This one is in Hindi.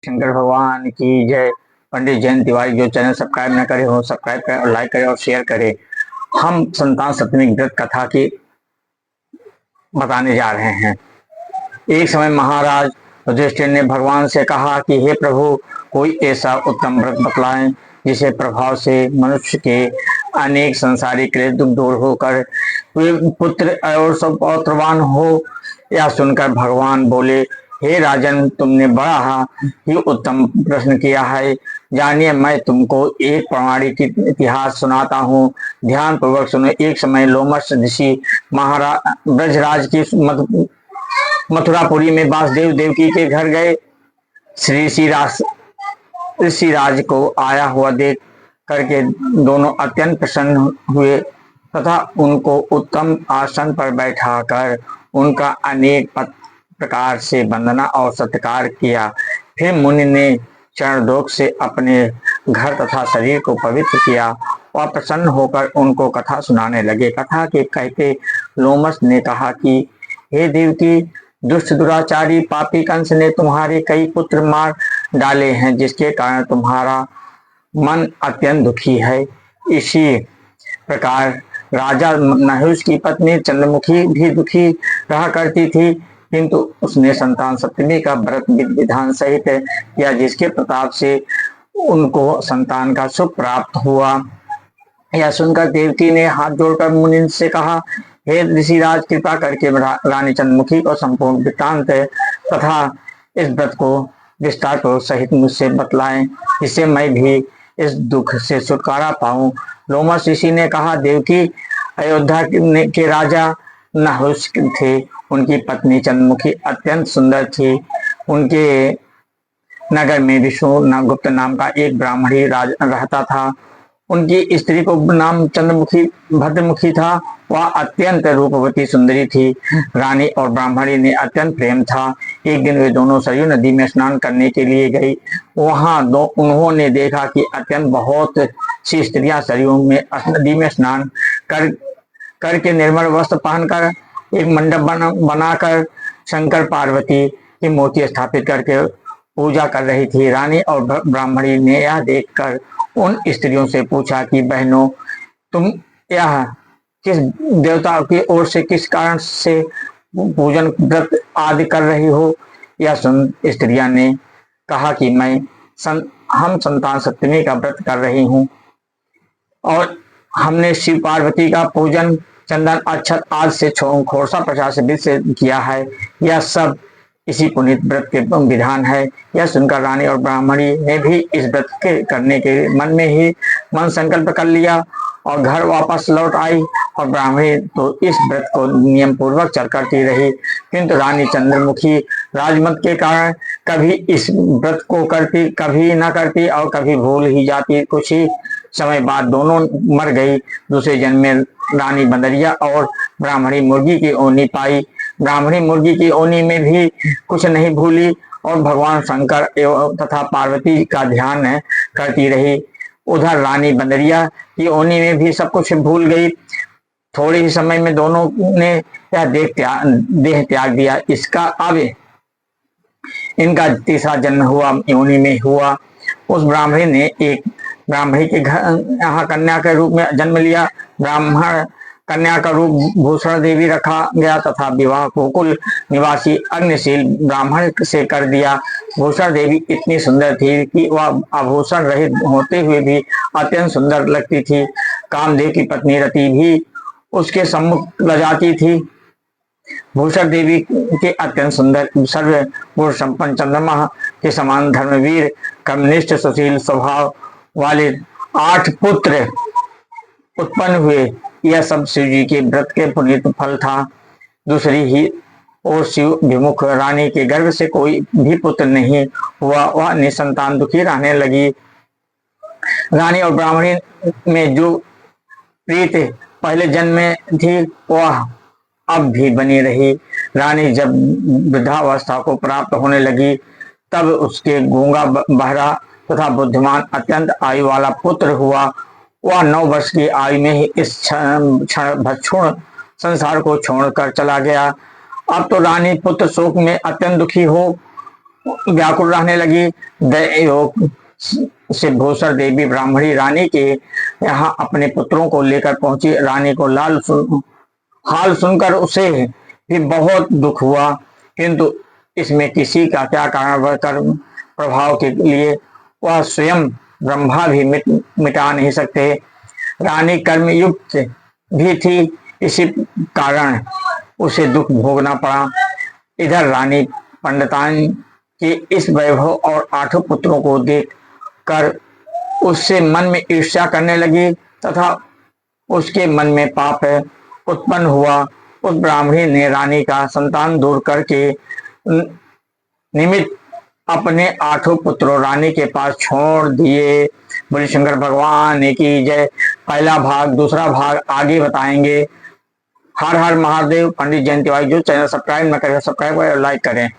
शंकर भगवान की जय। पंडित जयंत तिवारी जो चैनल सब्सक्राइब न करे हो सब्सक्राइब करें और लाइक करें और शेयर करें। हम संतान सप्तमी व्रत कथा की बताने जा रहे हैं। एक समय महाराज युधिष्ठिर ने भगवान से कहा कि हे प्रभु, कोई ऐसा उत्तम व्रत बतलाएं जिसे प्रभाव से मनुष्य के अनेक संसारी क्लेश दूर होकर वे पुत्र और सब पौत्रवान हो। यह सुनकर भगवान बोले, हे राजन, तुमने बड़ा ही उत्तम प्रश्न किया है। जानिए, मैं तुमको एक पौराणिक इतिहास सुनाता हूँ। ध्यान पूर्वक सुनो। एक समय लोमश ऋषि महाराज ब्रजराज की मथुरापुरी में वासुदेव देवकी के घर गए। श्री ऋषिराज को आया हुआ देख करके दोनों अत्यंत प्रसन्न हुए तथा उनको उत्तम आसन पर बैठाकर उनका अनेक प्रकार से वंदना और सत्कार किया। फिर मुनि ने चरणों से अपने घर तथा शरीर को पवित्र किया और प्रसन्न होकर उनको कथा सुनाने लगे। कथा के कहते लोमश ने कहा कि हे देवकी, दुष्ट दुराचारी पापी कंस ने तुम्हारे कई पुत्र मार डाले हैं, जिसके कारण तुम्हारा मन अत्यंत दुखी है। इसी प्रकार राजा नहुष की पत्नी चंद्रमुखी भी दुखी रहा करती थी, किंतु उसने संतान सप्तमी का व्रत विधान सहित किया, जिसके प्रताप से उनको संतान का सुख प्राप्त हुआ। यह सुनकर देवकी ने हाथ जोड़कर मुनि से कहा, हे ऋषिराज, कृपा करके रानी चंद्रमुखी को संपूर्ण वृत्तांत तथा इस व्रत को विस्तार पूर्वक सहित मुझसे बतलाएं, जिससे मैं भी इस दुख से छुटकारा पाऊं। लोमश ऋषि ने कहा, देवकी, अयोध्या के राजा नहुष थे। उनकी पत्नी चंद्रमुखी अत्यंत सुंदर थी। उनके नगर में विष्णु गुप्त नाम का एक ब्राह्मणी राज रहता था। उनकी स्त्री को नाम चंद्रमुखी भद्रमुखी था। वह अत्यंत रूपवती सुंदरी थी। रानी और ब्राह्मणी ने अत्यंत प्रेम था। एक दिन वे दोनों सरयू नदी में स्नान करने के लिए गई। वहां उन्होंने देखा कि अत्यंत बहुत सी स्त्रियां सरयू में नदी में स्नान करके निर्मल वस्त्र पहनकर एक मंडप बनाकर शंकर पार्वती की मूर्ति स्थापित करके पूजा कर रही थी। रानी और ब्राह्मणी ने यह देखकर उन स्त्रियों से पूछा कि बहनों, तुम यह किस देवता की ओर से किस कारण से पूजन व्रत आदि कर रही हो? यह सुन स्त्रियां ने कहा कि हम संतान सप्तमी का व्रत कर रही हूँ और हमने शिव पार्वती का पूजन चंदन अक्षत आज से खोरसा प्रसाद से किया है। यह सब इसी पुनीत व्रत के विधान है। यह सुनकर रानी और ब्राह्मणी ने भी इस व्रत के करने के मन में ही मन संकल्प कर लिया और घर वापस लौट आई। और ब्राह्मणी तो इस व्रत को नियम पूर्वक चल करती रही, किंतु रानी चंद्रमुखी राजमत के कारण कभी इस व्रत को करती, कभी न करती और कभी भूल ही जाती। कुछ ही समय बाद दोनों मर गई। दूसरे जन्म में रानी बंदरिया और ब्राह्मणी मुर्गी की ओनी पाई। ब्राह्मणी मुर्गी की ओनी में भी कुछ नहीं भूली और भगवान शंकर एवं तथा पार्वती का ध्यान करती रही। उधर रानी बंदरिया की ओनी में भी सब कुछ भूल गई। थोड़े ही समय में दोनों ने यह देह त्याग दिया। अब इनका तीसरा जन्म हुआ योनि में हुआ। उस ब्राह्मणी ने एक ब्राह्मणी के घर यहाँ कन्या के रूप में जन्म लिया। ब्राह्मण कन्या का रूप भूषण देवी रखा गया तथा विवाह गोकुल निवासी अग्निशील ब्राह्मण से कर दिया। भूषण देवी इतनी सुंदर थी कि वह आभूषण रहित होते हुए भी अत्यंत सुंदर लगती थी। कामदेव की पत्नी रति भी उसके सम्मुख लजाती थी। भूषण देवी के अत्यंत सुंदर सर्व गुण संपन्न चंद्रमा के समान धर्मवीर कर्मनिष्ठ सुशील स्वभाव वाले 8 पुत्र उत्पन्न हुए। यह सब शिव जी के व्रत के पुनीत फल था। दूसरी ही ओर शिव विमुख रानी के गर्भ से कोई भी पुत्र नहीं हुआ। वह निसंतान दुखी रहने लगी। रानी और ब्राह्मणी में जो प्रीत पहले जन्म में थी वह अब भी बनी रही। रानी जब वृद्धावस्था को प्राप्त होने लगी तब उसके गूंगा बहरा तथा बुद्धिमान अत्यंत आयु वाला पुत्र हुआ। वह 9 वर्ष की आयु में ही इस क्षण संसार को छोड़कर चला गया। अब तो रानी पुत्र शोक में अत्यंत दुखी हो व्याकुल रहने लगी। योग से भूसर देवी ब्राह्मणी रानी के यहाँ अपने पुत्रों को लेकर पहुंची। रानी को हाल सुनकर उसे भी बहुत दुख हुआ, किंतु इसमें किसी का क्या कारण, कर्म प्रभाव के लिए वह स्वयं ब्रह्मा भी मिटा नहीं सकते। रानी कर्मयुक्त भी थी, इसी कारण उसे दुख भोगना पड़ा। इधर रानी पंडितान के इस वैभव और 8 पुत्रों को देख कर उससे मन में ईर्ष्या करने लगी तथा उसके मन में पाप उत्पन्न हुआ। उस ब्राह्मणी ने रानी का संतान दूर करके निमित्त अपने 8 पुत्रों रानी के पास छोड़ दिए। बोले शंकर भगवान की जय। पहला भाग, दूसरा भाग आगे बताएंगे। हर हर महादेव। पंडित जयंती वाई। जो चैनल सब्सक्राइब न करें सब्सक्राइब करें और लाइक करें।